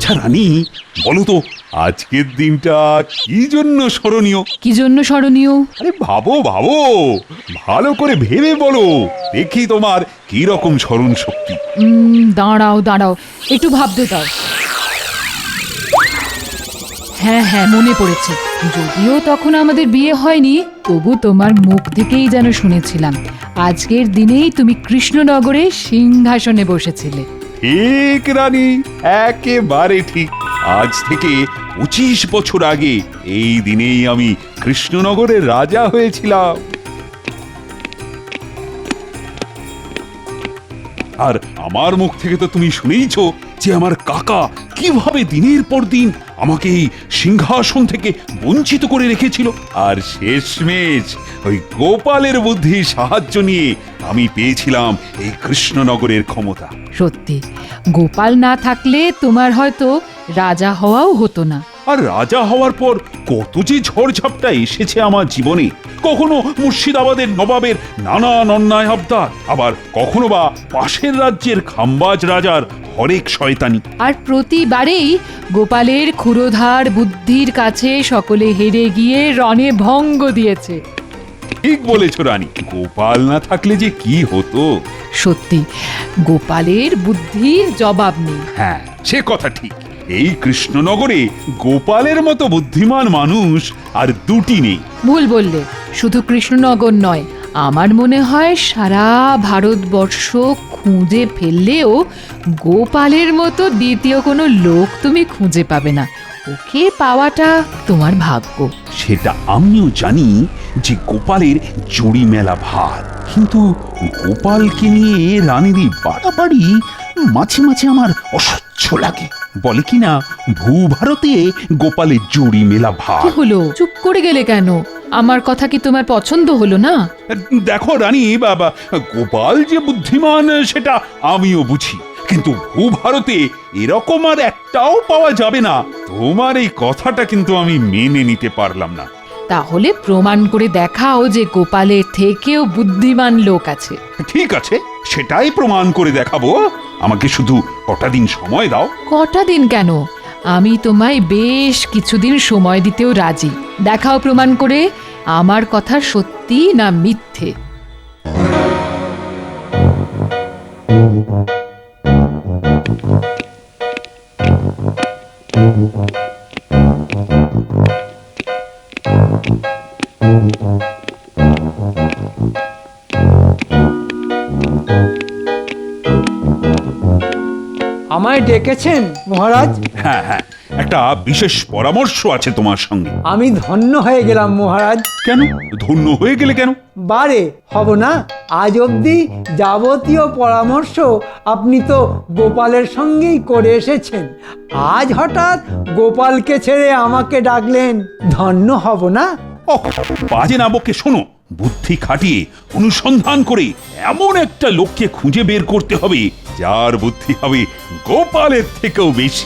আচ্ছা রানী, বলো তো আজকের দিনটা কি জন্য স্মরণীয়? কি জন্য স্মরণীয়? আরে ভাবো ভাবো, ভালো করে ভেবে বলো, দেখি তোমার কি রকম স্মরণ শক্তি। দাঁড়াও দাঁড়াও, একটু ভাবতে দাও। হ্যাঁ হ্যাঁ, মনে পড়েছে। যদিও তখন আমাদের বিয়ে হয়নি, তবু তোমার মুখ থেকেই যেন শুনেছিলাম আজকের দিনেই তুমি কৃষ্ণনগরে সিংহাসনে বসেছিলে। ঠিক রানী, একেবারে ঠিক। আজ থেকে 25 বছর আগে এই দিনেই আমি কৃষ্ণনগরের রাজা হয়েছিলাম। আর আমার মুখ থেকে তো তুমি শুনেইছো যে আমার কাকা কিভাবে দিনের পর দিন আমাকে এই সিংহাসন থেকে বঞ্চিত করে রেখেছিল। আর শেষমেশ ওই গোপালের বুদ্ধির সাহায্য নিয়ে আমি পেয়েছিলাম এই কৃষ্ণনগরের ক্ষমতা। সত্যি, গোপাল না থাকলে তোমার হয়তো রাজা হওয়াও হতো না। আর রাজা হওয়ার পর কত যে ঝড়ঝাপটা এসেছে আমার জীবনে। কখনো মুর্শিদাবাদের নবাবের নানান অন্যায় আবদার, আবার কখনো বা পাশের রাজ্যের খাম্বাজ রাজার হরেক শয়তানি। আর প্রতিবারেই গোপালের ক্ষুরোধার বুদ্ধির কাছে সকলে হেরে গিয়ে রণে ভঙ্গ দিয়েছে। ঠিক বলেছ রানী, গোপাল না থাকলে যে কি হতো। সত্যি, গোপালের বুদ্ধির জবাব নেই। হ্যাঁ, সে কথা ঠিক। এই কৃষ্ণনগরে গোপালের মতো বুদ্ধিমান মানুষ আর দুটি নেই। ভুল বললে, শুধু কৃষ্ণনগর নয়, আমার মনে হয় সারা ভারতবর্ষ খুঁজে ফেললেও গোপালের মতো দ্বিতীয় কোনো লোক তুমি খুঁজে পাবে না। ওকে পাওয়াটা তোমার ভাগ্য। সেটা আমিও জানি যে গোপালের জুড়ি মেলা ভার, কিন্তু গোপালকে নিয়ে রানীরই বাড়াবাড়ি মাঝে মাঝে আমার অসহ্য লাগে। বলে কিনা ভূভারতে গোপালের জুড়ি মেলা ভার। কি হলো, চুপ করে গেলে কেন? আমার কথা কি তোমার পছন্দ হলো না? দেখো রানী বাবা, গোপাল যে বুদ্ধিমান সেটা আমিও বুঝি, কিন্তু ভূভারতে এরকম আর একটাও পাওয়া যাবে না। তোমার এই কথাটা কিন্তু আমি মেনে নিতে পারলাম না। তাহলে প্রমাণ করে দেখাও যে গোপালের থেকেও বুদ্ধিমান লোক আছে। ঠিক আছে, সেটাই প্রমাণ করে দেখাবো। আমাকে শুধু কটা দিন সময় দাও। কটা দিন কেন, আমি তোমায় বেশ কিছুদিন সময় দিতেও রাজি। দেখাও প্রমাণ করে আমার কথা সত্যি না মিথ্যে। আমায় ডেকেছেন মহারাজ? হ্যাঁ হ্যাঁ, একটা বিশেষ পরামর্শ আছে তোমার সঙ্গে। আমি ধন্য হয়ে গেলাম মহারাজ। কেন ধন্য হয়ে গেলে কেন? বারে হব না? আজ অবধি যাবতীয় পরামর্শ আপনি তো গোপালের সঙ্গেই করে এসেছেন। আজ হঠাৎ গোপালকে ছেড়ে আমাকে ডাকলেন, ধন্য হব না? ওহ, বাজে না বকে শোনো। বুদ্ধি খাটিয়ে অনুসন্ধান করে এমন একটা লোককে খুঁজে বের করতে হবে যার বুদ্ধি হবে গোপালের থেকেও বেশি।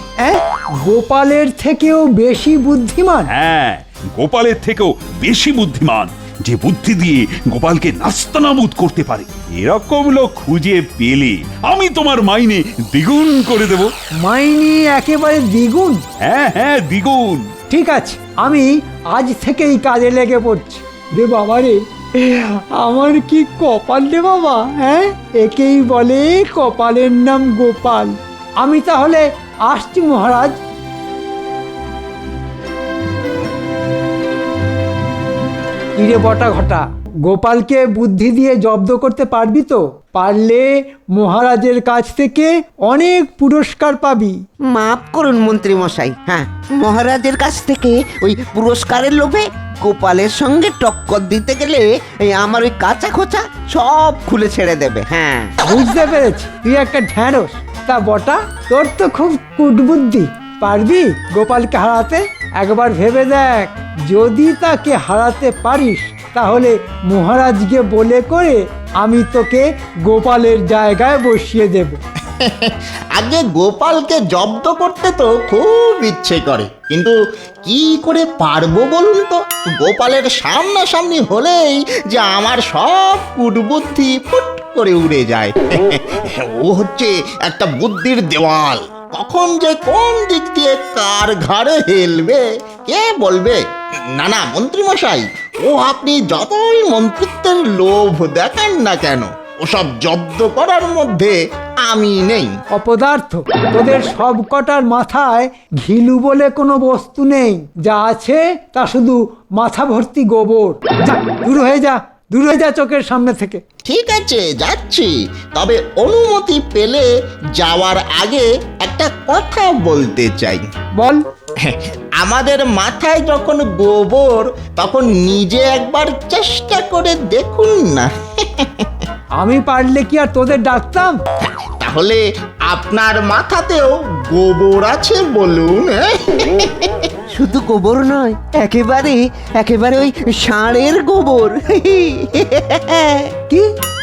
গোপালের থেকেও বেশি বুদ্ধিমান? হ্যাঁ, গোপালের থেকেও বেশি বুদ্ধিমান, যে বুদ্ধি দিয়ে গোপালকে নাস্তানাবুদ করতে পারে। এরকম লোক খুঁজে পেলে আমি তোমার মাইনে দ্বিগুণ করে দেব। মাইনে একেবারে দ্বিগুণ? হ্যাঁ হ্যাঁ, দ্বিগুণ। ঠিক আছে, আমি আজ থেকেই কাজে লেগে পড়ছি। রে বাবা রে, আমার কি কপাল রে বাবা! হ্যাঁ, একেই বলে কপালের নাম গোপাল। আমি তাহলে আসছি মহারাজ। ইরে বটা ঘটা, গোপালকে বুদ্ধি দিয়ে জব্দ করতে পারবি তো? পারলে মহারাজের কাছ থেকে অনেক পুরস্কার পাবি। মাফ করুন মন্ত্রী মশাই। হ্যাঁ, মহারাজের কাছ থেকে ওই পুরস্কারের লোভে গোপালের সঙ্গে টক্কর দিতে গেলে আমার ওই কাঁচা খোঁচা সব খুলে ছেড়ে দেবে। হ্যাঁ, বুঝতে পেরেছি, তুই একটা ঢ্যাঁড়স। তা বটা, তোর তো খুব কুটবুদ্ধি। পারবি গোপালকে হারাতে? একবার ভেবে দেখ, যদি তাকে হারাতে পারিস তাহলে মহারাজকে বলে করে আমি তোকে গোপালের জায়গায় বসিয়ে দেব। আগে গোপালকে জব্দ করতে তো খুব ইচ্ছে করে, কিন্তু কি করে পারবো বলুন তো? গোপালের সামনাসামনি হলেই যে আমার সব কুটবুদ্ধি ফুট করে উড়ে যায়। ও হচ্ছে একটা বুদ্ধির দেওয়াল। কখন যে কোন দিক দিয়ে কার ঘাড়ে হেলবে কে বলবে? না না মন্ত্রী মশাই, ও আপনি যতই মন্ত্রিত্বের লোভ দেখান না কেন, ওসব জব্দ করার মধ্যে আমি নেই। অপদার্থ, তোদের সব কটার মাথায় ঘিলু বলে কোনো বস্তু নেই। যা আছে তা শুধু মাথা ভর্তি গোবর। যা, দূর হয়ে যা, দূর হয়ে যা চোখের সামনে থেকে। ঠিক আছে যাচ্ছি, তবে অনুমতি পেলে যাওয়ার আগে একটা কথা বলতে চাই। বল। আমাদের মাথায় যখন গোবর, তখন নিজে একবার চেষ্টা করে দেখুন না। আমি পারলে কি আর তোদের ডাকতাম? তাহলে আপনার মাথাতেও গোবর আছে বলুন। শুধু গোবর নয়, একেবারে একেবারে ওই ষাঁড়ের গোবর। কি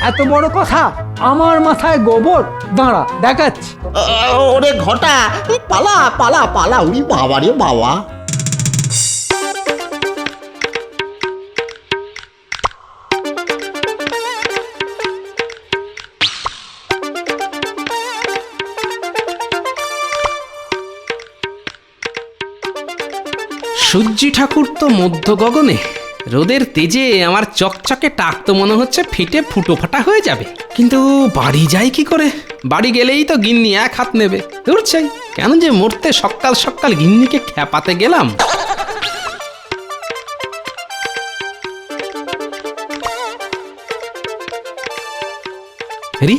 এত বড় কথা? আমার মাথায় গোবর? দাঁড়া দেখাচ্ছি। ওরে ঘটা, পালা পালা পালা, উড়ি বাবা রে বাবা। সূর্যি ঠাকুর তো মধ্য গগনে, রোদের তেজে আমার চকচকে টাক তো মনে হচ্ছে ফেটে ফুটো ফাটা হয়ে যাবে। কিন্তু বাড়ি যাই কি করে? বাড়ি গেলেই তো গিন্নি এক হাত নেবে। দূর চাই, কেন যে মরতে সকাল সকাল গিন্নিকে খেপাতে গেলাম। হেরি,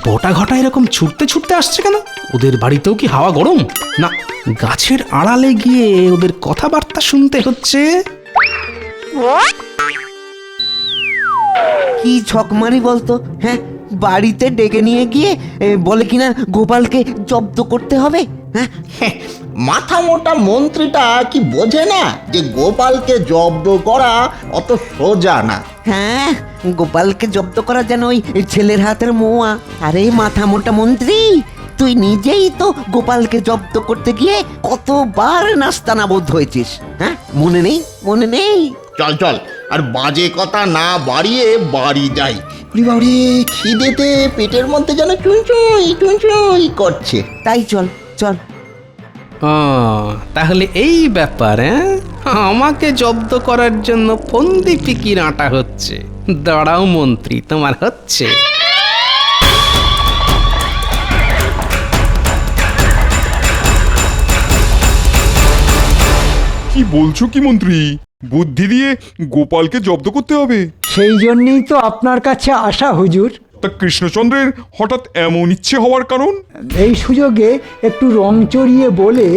বটা ঘটা এরকম ছুটতে ছুটতে আসছে কেন? ওদের বাড়িতেও কি হাওয়া গরম? না, গাছের আড়ালে গিয়ে ওদের কথাবার্তা শুনতে হচ্ছে। কি ছকমারি বলতো? হ্যাঁ, বাড়িতে ডেকে নিয়ে গিয়ে বলে কিনা গোপালকে জব্দ করতে হবে। হ্যাঁ, মাথা মোটা মন্ত্রীটা কি বোঝে না যে গোপালকে জব্দ করা অত সোজা না? হ্যাঁ, গোপালকে জব্দ করা যেন ওই ছেলের হাতের মোয়া। আরে মাথা মোটা মন্ত্রী, তুই নিজেই তো গোপালকে জব্দ করতে গিয়ে কতবার নাস্তানাবোধ হয়েছিস। হ্যাঁ, মনে নেই? মনে নেই? চল চল, আর বাজে কথা না বাড়িয়ে বাড়ি যাই। বাড়ি খিদেতে পেটের মধ্যে যেন চুঁচুই চুঁচুই করছে। তাই চল চল। ও, তাহলে এই ব্যাপার। হ্যাঁ, আমাকে জব্দ করার জন্য ফন্দি ফিকির আঁটা হচ্ছে। দাঁড়াও মন্ত্রী, তোমার হচ্ছে। কি বলছো কি মন্ত্রী? বুদ্ধি দিয়ে গোপালকে জব্দ করতে হবে? সেই জন্যই তো আপনার কাছে আসা হুজুর। তা কৃষ্ণচন্দ্রের হঠাৎ এমন ইচ্ছে হওয়ার কারণ? এই সুযোগে একটু রং চড়িয়ে বলে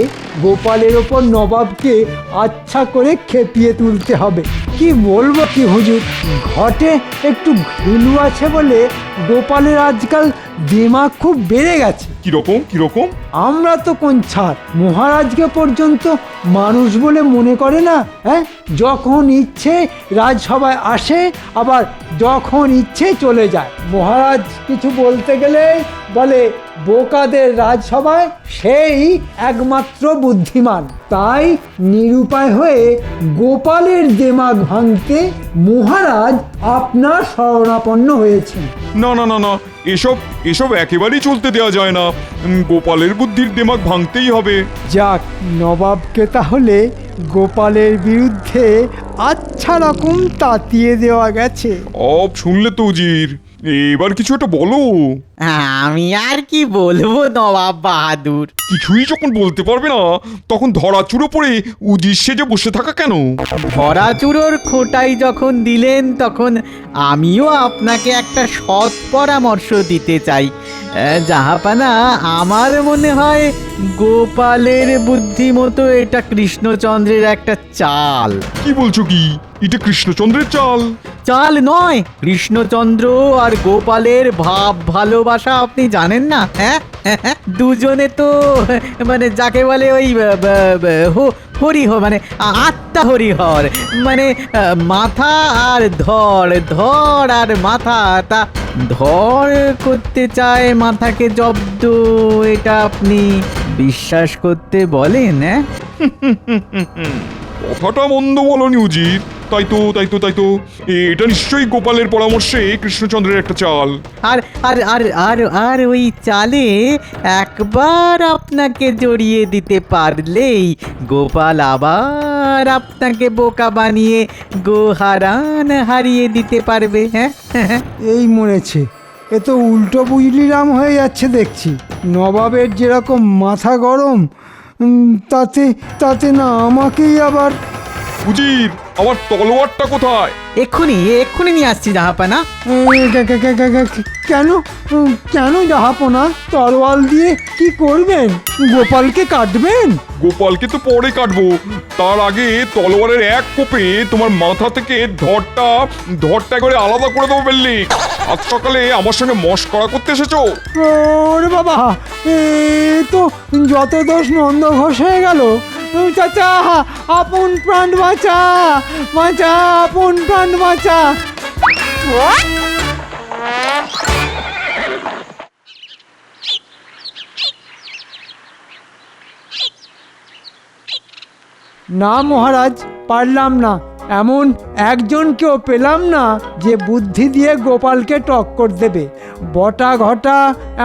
গোপালের ওপর নবাবকে আচ্ছা করে খেপিয়ে তুলতে হবে। কি বলবো কি হুজুর, ঘটে একটু ঘিলু আছে বলে গোপালের আজকাল দিমাগ খুব বেড়ে গেছে। কিরকম কিরকম? আমরা তো কোন ছাড়, মহারাজকে পর্যন্ত মানুষ বলে মনে করে না। হ্যাঁ, যখন ইচ্ছে রাজসভায় আসে, আবার যখন ইচ্ছে চলে যায়। মহারাজ কিছু বলতে গেলে বলে বোকাদের রাজসভায় সেই একমাত্র বুদ্ধিমান। তাই নিরুপায় হয়ে গোপালের দিমাগ ভাঙতে মহারাজ আপনার শরণাপন্ন হয়েছেন। না না না না, এসব এসব একেবারেই চলতে দেওয়া যায় না। গোপালের বুদ্ধির দিমাগ ভাঙতেই হবে। যাক, নবাবকে তাহলে গোপালের বিরুদ্ধে আচ্ছা রকম তাতিয়ে দেওয়া গেছে। শুনলে তো উজির, এবার কিছু একটা বলো। আমি আর কি বলবো নবাব বাহাদুর। কিছুই যখন বলতে পারবে না, তখন ধরা চুরো পড়ে উজির সেজে বসে থাকা কেন? ভরাচুরোর খোটাই যখন দিলেন, তখন আমিও আপনাকে একটা সৎ পরামর্শ দিতে চাই। জাহাপানা, আমার মনে হয় গোপালের বুদ্ধিমতো এটা কৃষ্ণচন্দ্রের একটা চাল। কি বলছো কি? এটা কৃষ্ণচন্দ্রের চাল? চাল নয়, কৃষ্ণচন্দ্র আর গোপালের ভাব ভালোবাসা আপনি জানেন না? হ্যাঁ, দুজনে তো মানে যাকে বলে ওই হরিহ, মানে আত্মা হরিহর, মানে মাথা আর ধর, ধর আর মাথা। তা ধর করতে চায় মাথাকে জব্দ, এটা আপনি বিশ্বাস করতে বলেন? হ্যাঁ, কথাটা মন্দ বলনি উজির, তাই তো এটা নিশ্চয়ই গোপালের পরামর্শে কৃষ্ণচন্দ্রের একটা চাল। আর আর আর আর আর ওই চালে একবার আপনাকে জড়িয়ে দিতে পারলেই গোপাল আবার আপনাকে বোকা বানিয়ে গোহারান হারিয়ে দিতে পারবে। হ্যাঁ এই মরেছে, এ তো উল্টো বুঝলিরাম হয়ে যাচ্ছে দেখছি। নবাবের যেরকম মাথা গরম, তাতে তাতে না আমাকেই আবার। উজির, আমার তলোয়ারটা কোথায়? এক্ষুনি এক্ষুনি নিয়ে আসছি জাহাপানা। কেন কেন জাহাপনা? তরোয়াল দিয়ে কি করবেন? গোপালকে কাটবেন? গোপালকে তো পরে কাটবো, তার আগে তলোয়ারের এক কোপে তোমার মাথা থেকে ধরটা করে আলাদা করে দেবো বললি। আজ সকালে আমার সঙ্গে মশকরা করতে এসেছো? ওরে বাবা, এ তো যত দোষ নন্দ ঘোষ হয়ে গেল। চাচা, আপন প্রাণ বাঁচা, বাঁচা, আপন প্রাণ বাঁচা। না মহারাজ, পারলাম না। এমন একজনকেও পেলাম না যে বুদ্ধি দিয়ে গোপালকে টক্কর দেবে। বটা ঘটা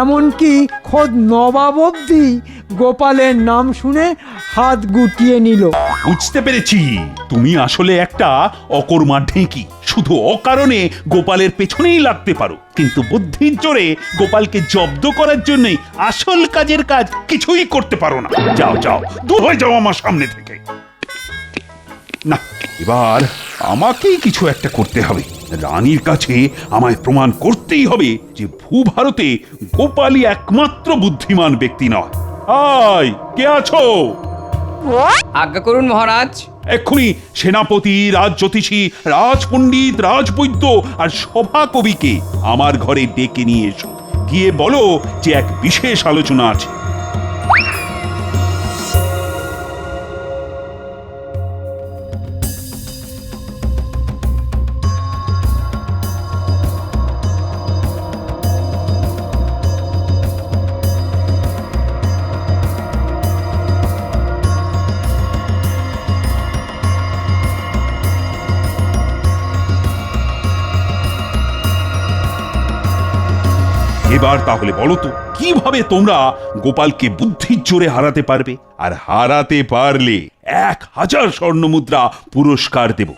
এমনকি খোদ নবাব অবধি গোপালের নাম শুনে হাত গুটিয়ে নিল। বুঝতে পেরেছি, তুমি আসলে একটা অকর্মা ঢেঁকি। শুধু অকারণে গোপালের পেছনেই লাগতে পারো, কিন্তু বুদ্ধির জোরে গোপালকে জব্দ করার জন্য আসল কাজের কাজ কিছুই করতে পারো না। যাও যাও, দূর হয়ে যাও আমার সামনে থেকে। না, এবার আমাকেই কিছু একটা করতে হবে। রানীর কাছে আমায় প্রমাণ করতেই হবে যে ভূভারতে গোপালই একমাত্র বুদ্ধিমান ব্যক্তি নয়। আয়, কে আছো? আজ্ঞা করুন মহারাজ। এক্ষুনি সেনাপতি, রাজজ্যোতিষী, রাজপণ্ডিত, রাজবৈদ্য আর সভা কবিকে আমার ঘরে ডেকে নিয়ে এসো। গিয়ে বলো যে এক বিশেষ আলোচনা আছে। এবার তাহলে বলো তো, কিভাবে তোমরা গোপালকে বুদ্ধির জোরে হারাতে পারবে? আর হারাতে পারলে 1000 স্বর্ণমুদ্রা পুরস্কার দেব।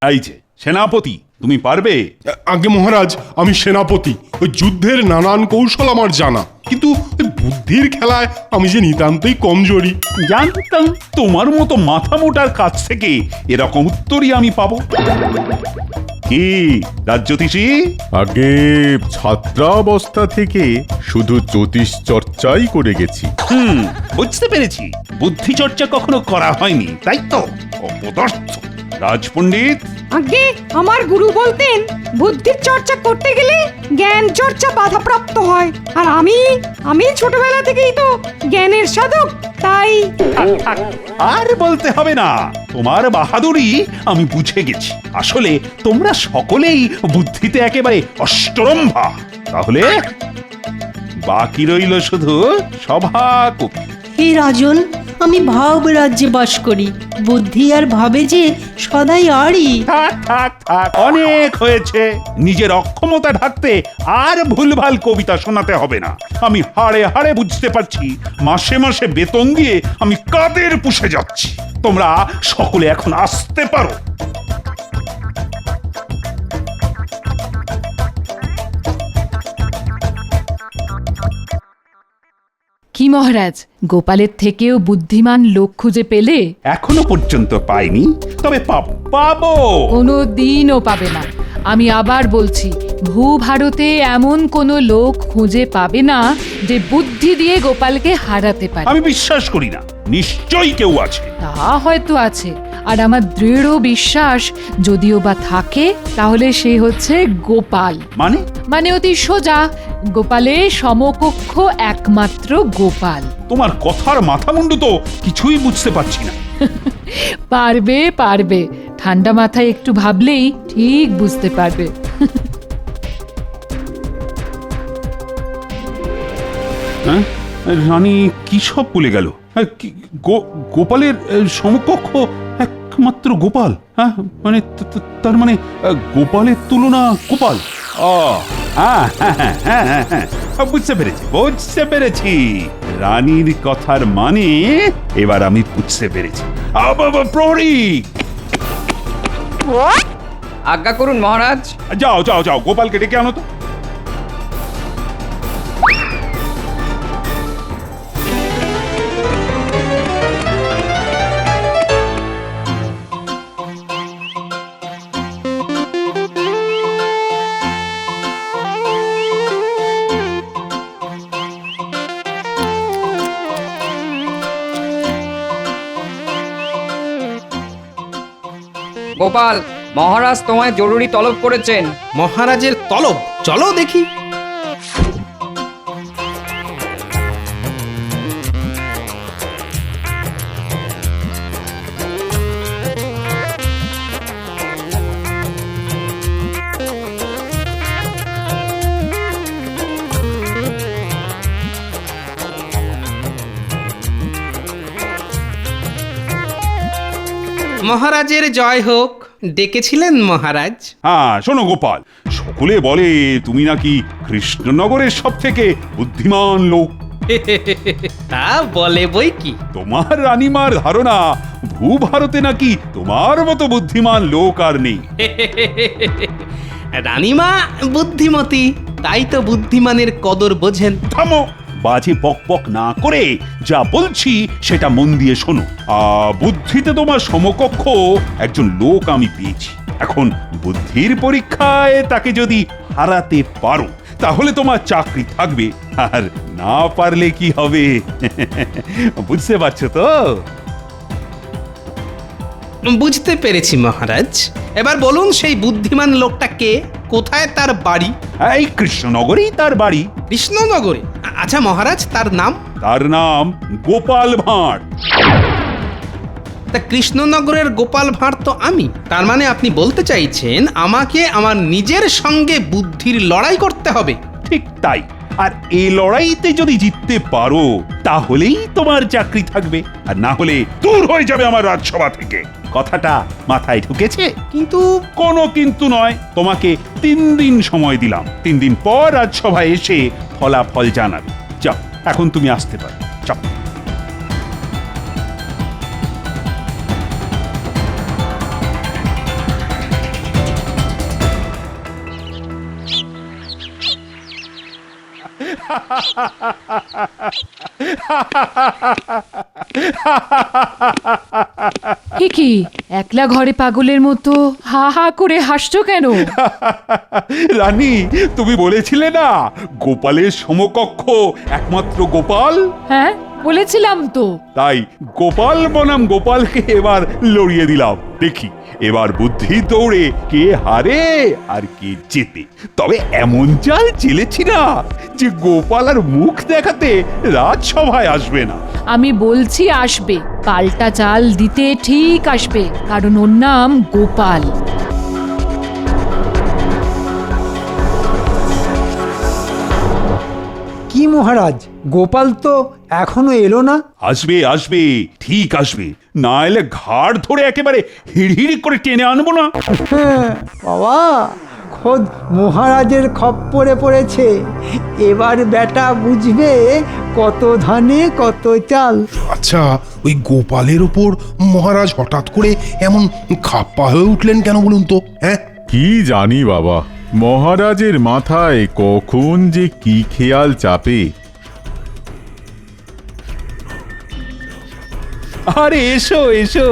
এই যে সেনাপতি, তুমি পারবে? আগে মহারাজ, আমি সেনাপতি। ওই যুদ্ধের নানান কৌশল আমার জানা, কিন্তু ওই বুদ্ধির খেলায় আমি যে নিতান্তই কমজোরি। জানতাম তোমার মতো মাথা মোটার কাছ থেকে এরকম উত্তরই আমি পাবো। কি রাজজ্যোতিষী? আগে ছাত্রাবস্থা থেকে শুধু জ্যোতিষ চর্চাই করে গেছি। বুঝতে পেরেছি, বুদ্ধি চর্চা কখনো করা হয়নি, তাই তো? অপদার্থ। রাজপণ্ডিত? আগে আমার গুরু বলতেন বুদ্ধির চর্চা করতে গেলে জ্ঞান চর্চা বাধাপ্রাপ্ত হয়, আর আমি ছোটবেলা থেকেই তো জ্ঞানের সাধক, তাই। আর বলতে হবে না, তোমার বাহাদুরি আমি বুঝে গেছি। আসলে তোমরা সকলেই বুদ্ধিতে একেবারে অষ্টরম্ভা। তাহলে বাকি রইল শুধু সভাকবি। হে রাজন, আমি ভাব রাজ্যে বাস করি, বুদ্ধি আর ভাবে যে সদাই আড়ি। থাক থাক থাক, অনেক হয়েছে। নিজের অক্ষমতা ঢাকতে আর ভুলভাল কবিতা শোনাতে হবে না। আমি হাড়ে হাড়ে বুঝতে পারছি মাসে মাসে বেতন দিয়ে আমি কাদের পুষে যাচ্ছি। তোমরা সকলে এখন আসতে পারো। কি মহারাজ, গোপালের থেকেও বুদ্ধিমান লোক খুঁজে পেলে? এখনো পর্যন্ত পাইনি, তবে পাবো। কোনো দিনও পাবে না। আমি আবার বলছি, ভূভারতে এমন কোনো লোক খুঁজে পাবে না যে বুদ্ধি দিয়ে গোপালকে হারাতে পারে। আমি বিশ্বাস করি না, নিশ্চয়ই কেউ আছে। তা হয়তো আছে, আর আমার দৃঢ় বিশ্বাস যদিও বা থাকে তাহলে সে হচ্ছে গোপাল। মানে অতি সোজা, গোপালের সমকক্ষ একমাত্র গোপাল। তোমার কথার মাথামুন্ডু তো কিছুই বুঝতে পারছি না। পারবে পারবে, ঠান্ডা মাথায় একটু ভাবলেই ঠিক বুঝতে পারবে। হ্যাঁ, রানী কি সব বলে গেল? গোপালের সমকক্ষ একমাত্র গোপাল? হ্যাঁ, মানে তার মানে গোপালের তুলনা গোপাল? হ্যাঁ, বুঝতে পেরেছি। রানীর কথার মানে এবার আমি বুঝতে পেরেছি। প্রহরী, আজ্ঞা করুন মহারাজ। যাও গোপালকে ডেকে আনো তো। গোপাল, মহারাজ তোমায় জরুরি তলব করেছেন। মহারাজের তলব? চলো দেখি। মহারাজের জয় হোক। ডেকেছিলেন মহারাজ? হ্যাঁ, শোনো গোপাল, সকলে বলে তুমি নাকি কৃষ্ণনগরের সব থেকে বুদ্ধিমান লোক। তা বলে বই কি। তোমার রানীমার ধারণা ভূভারতে নাকি তোমার মতো বুদ্ধিমান লোক আর নেই। রানীমা বুদ্ধিমতী, তাই তো বুদ্ধিমানের কদর বোঝেন। থামো, বাজে বকবক না করে যা বলছি সেটা মন দিয়ে শোনো। বুদ্ধিতে তোমার সমকক্ষ একজন লোক আমি পেয়েছি। এখন বুদ্ধির পরীক্ষায় তাকে যদি হারাতে পারো তাহলে তোমার চাকরি থাকবে, আর না পারলে কি হবে বুঝতে পারছো তো? বুঝতে পেরেছি মহারাজ। এবার বলুন সেই বুদ্ধিমান লোকটা কে, কোথায় তার বাড়ি? এই কৃষ্ণনগরেই তার বাড়ি। কৃষ্ণনগরে? আচ্ছা মহারাজ, তার নাম? তার নাম গোপাল ভাঁড়। তা কৃষ্ণনগরের গোপাল ভাঁড় তো আমি। তার মানে আপনি বলতে চাইছেন আমাকে আমার নিজের সঙ্গে বুদ্ধির লড়াই করতে হবে? ঠিক তাই। আর এই লড়াইতে যদি জিততে পারো তাহলেই তোমার চাকরি থাকবে, আর না হলে দূর হয়ে যাবে আমার রাজসভা থেকে। কথাটা মাথায় ঢুকেছে? কিন্তু কোনো কিন্তু নয়, তোমাকে 3 দিন সময় দিলাম। 3 দিন পর রাজসভায় এসে ফলাফল জানাবে। যাও, এখন তুমি আসতে পারো, যাও। কি একলা ঘরে পাগলের মতো হা হা করে হাসছো কেন? রানী, তুমি বলেছিলে না গোপালের সমকক্ষ একমাত্র গোপাল? হ্যাঁ, বলেছিলাম তো। তাই গোপাল বনাম গোপালকে এবার লড়িয়ে দিলাম। দেখি এবার বুদ্ধি দৌড়ে কে হারে আর কে জেতে। তবে এমন চাল চেলেছি না যে গোপাল আর মুখ দেখাতে রাজসভায় আসবে না। আমি বলছি আসবে, পাল্টা চাল দিতে ঠিক আসবে, কারণ ওর নাম গোপাল। কি মহারাজ, গোপাল তো এখনো এলো না? আসবে, ঠিক আসবে। না এলে ঘাড় ধরে একেবারে হিড়হিড় করে টেনে আনবো না। বাবা, খোদ মহারাজের খপ্পরে পড়েছে। এবার বেটা বুঝবে কত ধানে কত চাল। আচ্ছা, ওই গোপালের ওপর মহারাজ হঠাৎ করে এমন খাপ্পা হয়ে উঠলেন কেন বলুন তো? হ্যাঁ, কি জানি বাবা, মহারাজের মাথায় কখন যে কি খেয়াল চাপে। আরে এসো এসো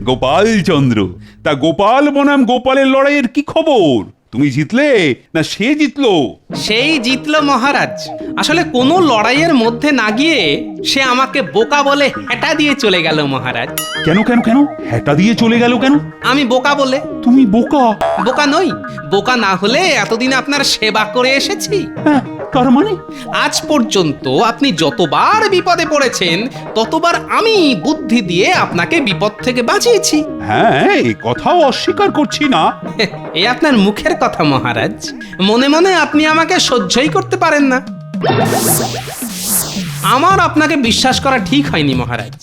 গোপাল চন্দ্র। তা গোপাল বনাম গোপালের লড়াইয়ের কি খবর? তুমি জিতলে না সে জিতলো? সেই জিতলো মহারাজ। আসলে কোনো লড়াইয়ের মধ্যে না গিয়ে সে আমাকে বোকা বলে হেঁটা দিয়ে চলে গেল মহারাজ। কেন কেন কেন হেঁটা দিয়ে চলে গেল কেন? আমি বোকা বলে। তুমি বোকা? বোকা নই। বোকা না হলে এতদিন আপনার সেবা করে এসেছি। তার মানে আজ পর্যন্ত আপনি যতবার বিপদে পড়েছেন ততবার আমি বুদ্ধি দিয়ে আপনাকে বিপদ থেকে বাঁচিয়েছি। হ্যাঁ, এই কথাও অস্বীকার করছি না। এ আপনার মুখের কথা মহারাজ, মনে মনে আপনি আমাকে সহ্যই করতে পারেন না। আমার আপনাকে বিশ্বাস করা ঠিক হয়নি মহারাজ।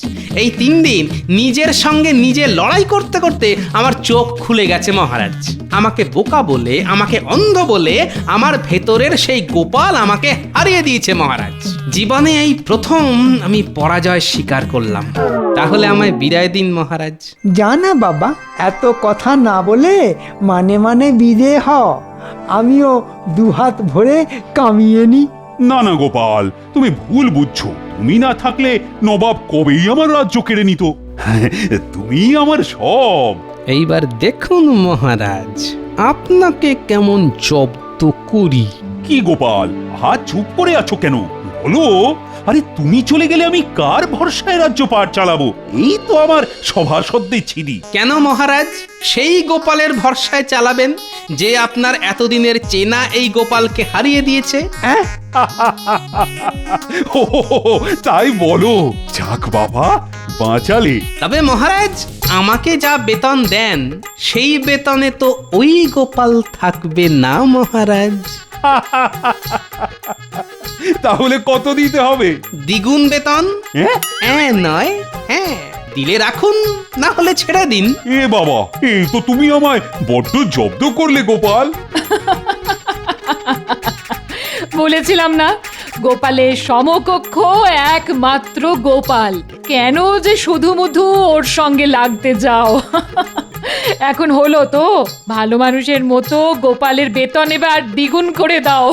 এই 3 দিন নিজের সঙ্গে নিজে লড়াই করতে করতে আমার চোখ খুলে গেছে মহারাজ। আমাকে বোকা বলে, আমাকে অন্ধ বলে আমার ভেতরের সেই গোপাল আমাকে হারিয়ে দিয়েছে মহারাজ। জীবনে এই প্রথম আমি পরাজয় স্বীকার করলাম। তাহলে আমায় বিদায় দিন মহারাজ। জানা বাবা, এত কথা না বলে মানে মানে বিদে হ। আমিও দুহাত ভরে কামিয়ে নি। না না গোপাল, তুমি ভুল বুঝছো। তুমি না থাকলে নবাব কবেই আমার রাজ্য কেড়ে নিত। তুমি আমার সব। এইবার দেখুন মহারাজ, আপনাকে কেমন জব্দ করি। কি গোপাল, হাত চুপ করে আছো কেন? বলো। আরে তুমি চলে গেলে আমি কার ভরসায় রাজ্য পার চালাবো? এই তো আমার সভাসদদের ছিলি। কেন মহারাজ সেই গোপালের ভরসায় চালাবেন যে আপনার এতদিনের চেনা এই গোপালকে হারিয়ে দিয়েছে? ও, তাই বলো। যাক বাবা, বাঁচালে। তবে মহারাজ, আমাকে যা বেতন দেন সেই বেতনে তো ওই গোপাল থাকবে না মহারাজ। তাহলে কত দিতে হবে? দ্বিগুণ বেতন। নয়, হ্যাঁ দিলে রাখুন, না হলে ছেড়ে দিন। এ বাবা, এই তো তুমি আমায় বড্ড জব্দ করলে গোপাল। বলেছিলাম না, গোপালের সমকক্ষ একমাত্র গোপাল। কেন যে শুধু মুধু ওর সঙ্গে লাগতে যাও? এখন হলো তো, ভালো মানুষের মতো গোপালের বেতন এবার দ্বিগুণ করে দাও।